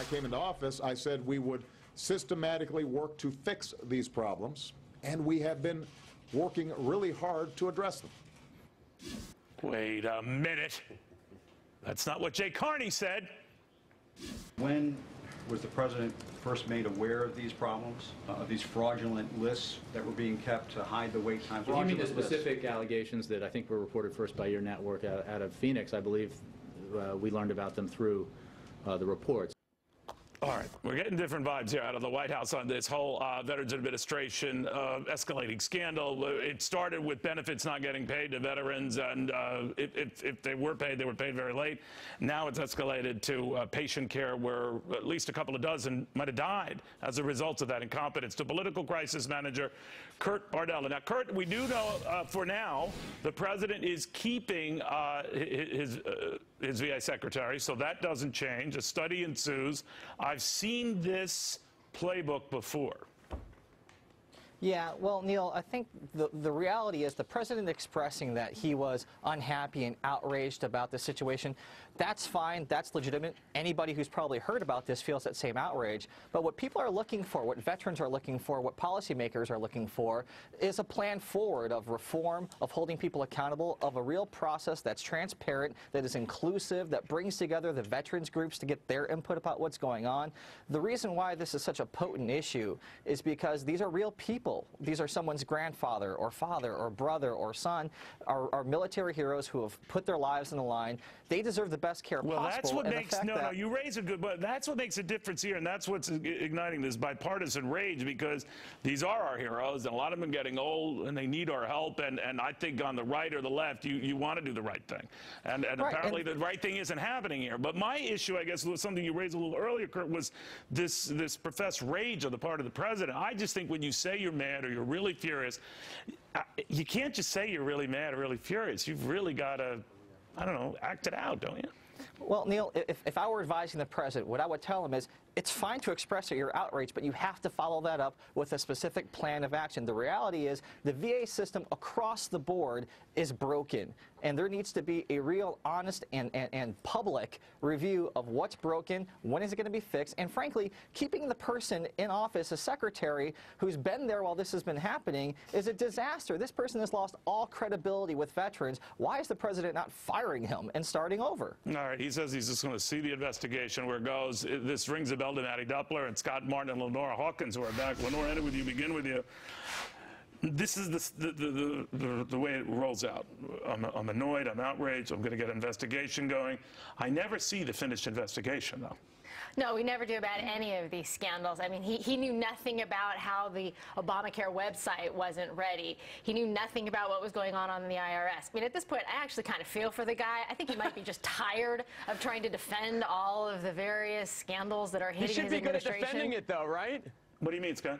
came into office, I said we would systematically work to fix these problems, and we have been working really hard to address them. Wait a minute. That's not what Jay Carney said. When was the president first made aware of these problems, these fraudulent lists that were being kept to hide the wait times? You mean the specific allegations that I think were reported first by your network out of Phoenix? I believe we learned about them through the reports. All right, we're getting different vibes here out of the White House on this whole Veterans Administration escalating scandal. It started with benefits not getting paid to veterans, and if they were paid, they were paid very late. Now it's escalated to patient care where at least a couple of dozen might have died as a result of that incompetence. To political crisis manager Kurt Bardella. Now, Kurt, we do know for now the president is keeping his VA secretary, so that doesn't change. A study ensues. I've seen this playbook before. Yeah, well, Neil, I think the reality is the president expressing that he was unhappy and outraged about the situation, that's fine, that's legitimate. Anybody who's probably heard about this feels that same outrage. But what people are looking for, what veterans are looking for, what policymakers are looking for is a plan forward of reform, of holding people accountable, of a real process that's transparent, that is inclusive, that brings together the veterans groups to get their input about what's going on. The reason why this is such a potent issue is because these are real people. These are someone's grandfather or father or brother or son, are military heroes who have put their lives on the line. They deserve the best care possible. Well, that's what makes, no, you raise a good, but that's what makes a difference here, and that's what's igniting this bipartisan rage, because these are our heroes, and a lot of them are getting old, and they need our help, and I think on the right or the left, you want to do the right thing. And right, apparently the right thing isn't happening here. But my issue, I guess, was something you raised a little earlier, Kurt, was this professed rage on the part of the president. I just think when you say you're mad or you're really furious, you can't just say you're really mad or really furious. You've really got to, I don't know, act it out, don't you? Well, Neil, if I were advising the president, what I would tell him is it's fine to express your outrage, but you have to follow that up with a specific plan of action. The reality is the VA system across the board is broken, and there needs to be a real honest and public review of what's broken, when is it going to be fixed, and frankly, keeping the person in office, a secretary who's been there while this has been happening, is a disaster. This person has lost all credibility with veterans. Why is the president not firing him and starting over? All right, he says he's just going to see the investigation where it goes. This rings a bell to Matty Doppler and Scott Martin and Lenora Hawkins, who are back. Lenora, end with you, begin with you. This is the way it rolls out. I'm annoyed, I'm outraged, I'm going to get an investigation going. I never see the finished investigation, though. No, we never do about any of these scandals. I mean, he knew nothing about how the Obamacare website wasn't ready. He knew nothing about what was going on the IRS. I mean, at this point, I actually kind of feel for the guy. I think he might be just tired of trying to defend all of the various scandals that are hitting his administration. He should be good at defending it, though, right? What do you mean, Scott?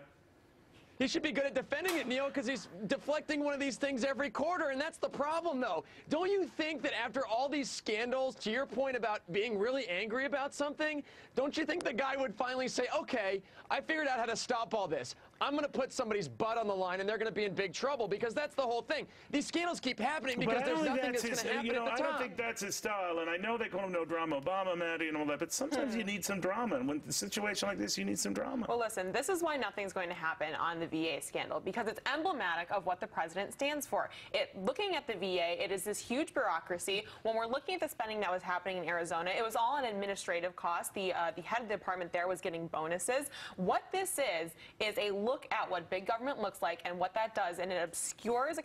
He should be good at defending it, Neil, because he's deflecting one of these things every quarter, and that's the problem, though. Don't you think that after all these scandals, to your point about being really angry about something, don't you think the guy would finally say, okay, I figured out how to stop all this. I'm going to put somebody's butt on the line, and they're going to be in big trouble, because that's the whole thing. These scandals keep happening because there's nothing that's going to happen at the top. I don't think that's his style, and I know they call him no drama Obama, Maddie, and all that, but sometimes you need some drama, and when a situation like this, you need some drama. Well, listen, this is why nothing's going to happen on the VA scandal, because it's emblematic of what the president stands for. Looking at the VA, it is this huge bureaucracy. When we're looking at the spending that was happening in Arizona, it was all an administrative cost. The head of the department there was getting bonuses. What this is a look at what big government looks like and what that does, and it obscures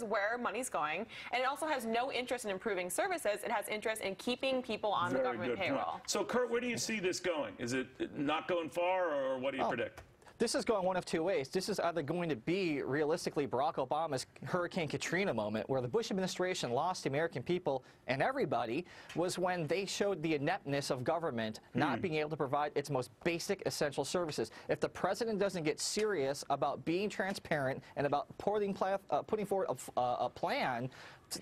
where money's going, and it also has no interest in improving services. It has interest in keeping people on the government payroll. So, Kurt, where do you see this going? Is it not going far, or what do you predict? This is going one of two ways. This is either going to be, realistically, Barack Obama's Hurricane Katrina moment, where the Bush administration lost the American people and everybody, was when they showed the ineptness of government not being able to provide its most basic essential services. If the president doesn't get serious about being transparent and about putting forward a plan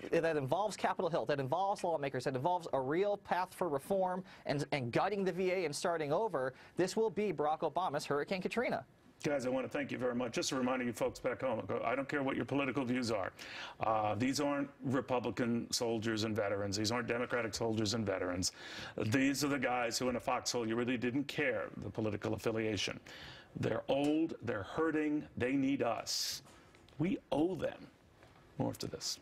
that involves Capitol Hill, that involves lawmakers, that involves a real path for reform and gutting the VA and starting over, this will be Barack Obama's Hurricane Katrina. Guys, I want to thank you very much. Just a reminder, you folks back home, I don't care what your political views are. These aren't Republican soldiers and veterans. These aren't Democratic soldiers and veterans. These are the guys who in a foxhole you really didn't care the political affiliation. They're old, they're hurting, they need us. We owe them. More to this.